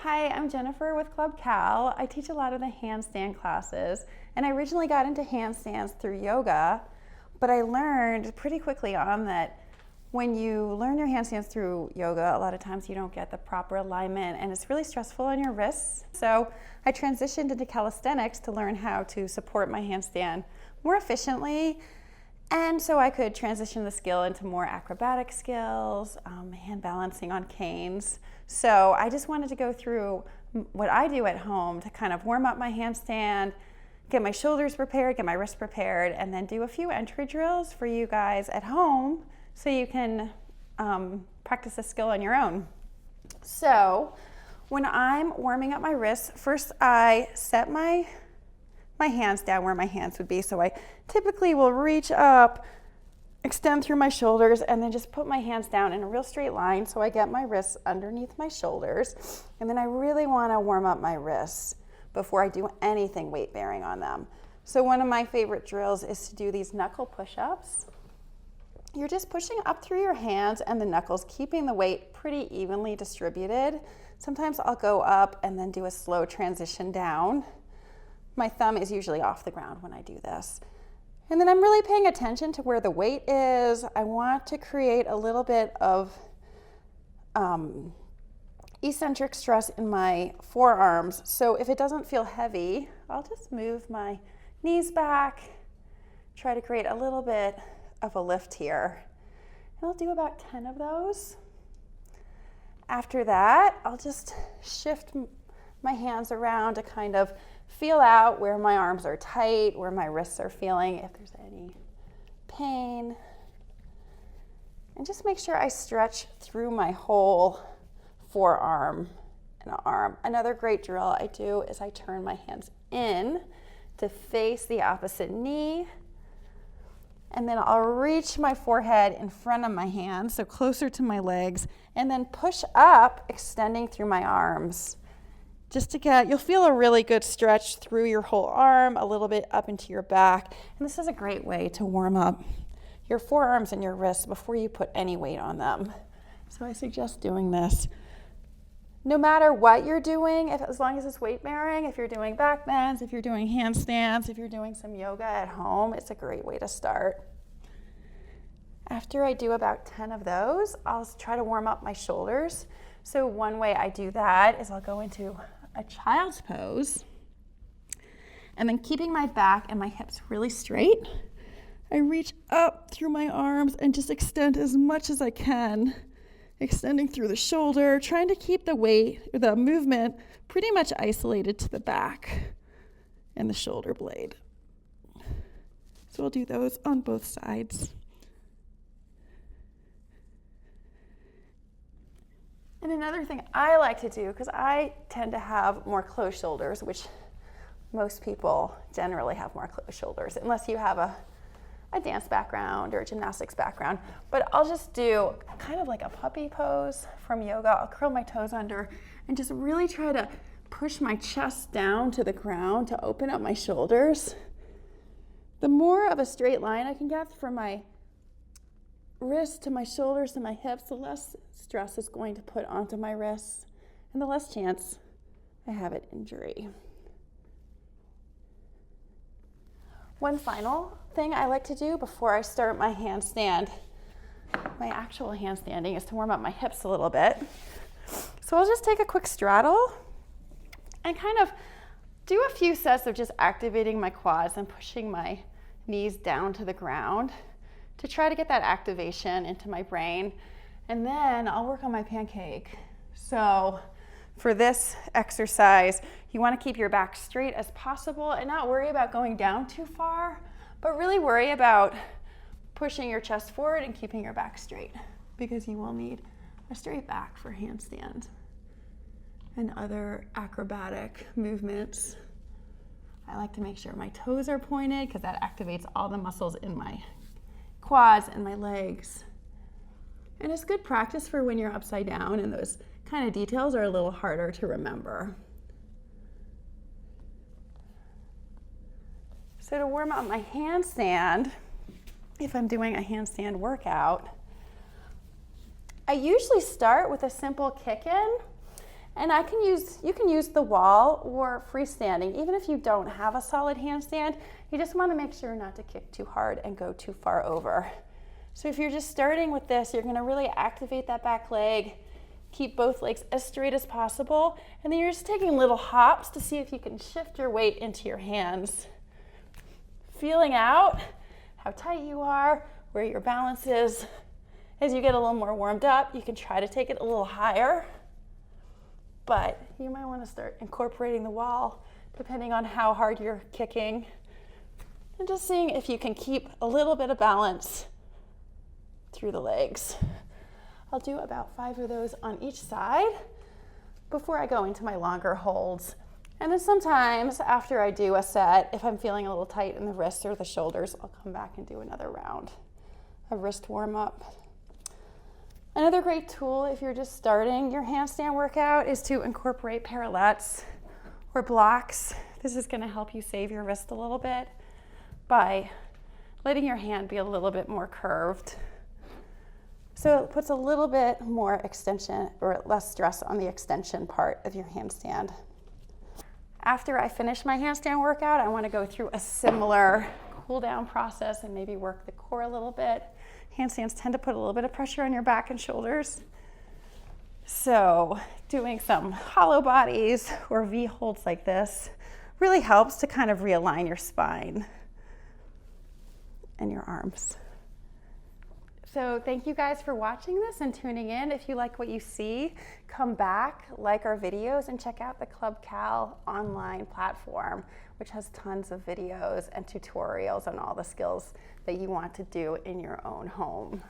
Hi, I'm Jennifer with ClubCal. I teach a lot of the handstand classes, and I originally got into handstands through yoga, but I learned pretty quickly on that when you learn your handstands through yoga, a lot of times you don't get the proper alignment, and it's really stressful on your wrists. So I transitioned into calisthenics to learn how to support my handstand more efficiently, and so I could transition the skill into more acrobatic skills, hand balancing on canes. So I just wanted to go through what I do at home to kind of warm up my handstand, get my shoulders prepared, get my wrists prepared, and then do a few entry drills for you guys at home so you can practice the skill on your own. So when I'm warming up my wrists, first I set my hands down where my hands would be. So I typically will reach up, extend through my shoulders, and then just put my hands down in a real straight line so I get my wrists underneath my shoulders. And then I really want to warm up my wrists before I do anything weight bearing on them. So one of my favorite drills is to do these knuckle push-ups. You're just pushing up through your hands and the knuckles, keeping the weight pretty evenly distributed. Sometimes I'll go up and then do a slow transition down. My thumb is usually off the ground when I do this. And then I'm really paying attention to where the weight is. I want to create a little bit of eccentric stress in my forearms. So if it doesn't feel heavy, I'll just move my knees back, try to create a little bit of a lift here. And I'll do about 10 of those. After that, I'll just shift my hands around to kind of feel out where my arms are tight, where my wrists are feeling, if there's any pain. And just make sure I stretch through my whole forearm and arm. Another great drill I do is I turn my hands in to face the opposite knee. And then I'll reach my forehead in front of my hands, so closer to my legs, and then push up, extending through my arms. Just to you'll feel a really good stretch through your whole arm, a little bit up into your back. And this is a great way to warm up your forearms and your wrists before you put any weight on them. So I suggest doing this. No matter what you're doing, as long as it's weight bearing, if you're doing back bends, if you're doing handstands, if you're doing some yoga at home, it's a great way to start. After I do about 10 of those, I'll try to warm up my shoulders. So one way I do that is I'll go into a child's pose, and then keeping my back and my hips really straight, I reach up through my arms and just extend as much as I can, extending through the shoulder, trying to keep the weight, the movement pretty much isolated to the back and the shoulder blade. So we'll do those on both sides. And another thing I like to do, because I tend to have more closed shoulders, which most people generally have more closed shoulders, unless you have a dance background or a gymnastics background. But I'll just do kind of like a puppy pose from yoga. I'll curl my toes under and just really try to push my chest down to the ground to open up my shoulders. The more of a straight line I can get from my wrists to my shoulders to my hips, the less stress is going to put onto my wrists and the less chance I have an injury. One final thing I like to do before I start my handstand, my actual handstanding, is to warm up my hips a little bit. So I'll just take a quick straddle and kind of do a few sets of just activating my quads and pushing my knees down to the ground to try to get that activation into my brain. And then I'll work on my pancake. So for this exercise, you want to keep your back straight as possible and not worry about going down too far, but really worry about pushing your chest forward and keeping your back straight, because you will need a straight back for handstand and other acrobatic movements. I like to make sure my toes are pointed because that activates all the muscles in my quads and my legs. And it's good practice for when you're upside down and those kind of details are a little harder to remember. So to warm up my handstand, if I'm doing a handstand workout, I usually start with a simple kick in, And you can use the wall or freestanding. Even if you don't have a solid handstand, you just want to make sure not to kick too hard and go too far over. So if you're just starting with this, you're going to really activate that back leg, keep both legs as straight as possible, and then you're just taking little hops to see if you can shift your weight into your hands. Feeling out how tight you are, where your balance is. As you get a little more warmed up, you can try to take it a little higher. But you might want to start incorporating the wall depending on how hard you're kicking. And just seeing if you can keep a little bit of balance through the legs. I'll do about 5 of those on each side before I go into my longer holds. And then sometimes after I do a set, if I'm feeling a little tight in the wrists or the shoulders, I'll come back and do another round of wrist warm up. Another great tool if you're just starting your handstand workout is to incorporate parallettes or blocks. This is going to help you save your wrist a little bit by letting your hand be a little bit more curved. So it puts a little bit more extension or less stress on the extension part of your handstand. After I finish my handstand workout, I want to go through a similar cool down process and maybe work the core a little bit. Handstands tend to put a little bit of pressure on your back and shoulders. So doing some hollow bodies or V holds like this really helps to kind of realign your spine and your arms. So thank you guys for watching this and tuning in. If you like what you see, come back, like our videos, and check out the ClubCal online platform, which has tons of videos and tutorials on all the skills that you want to do in your own home.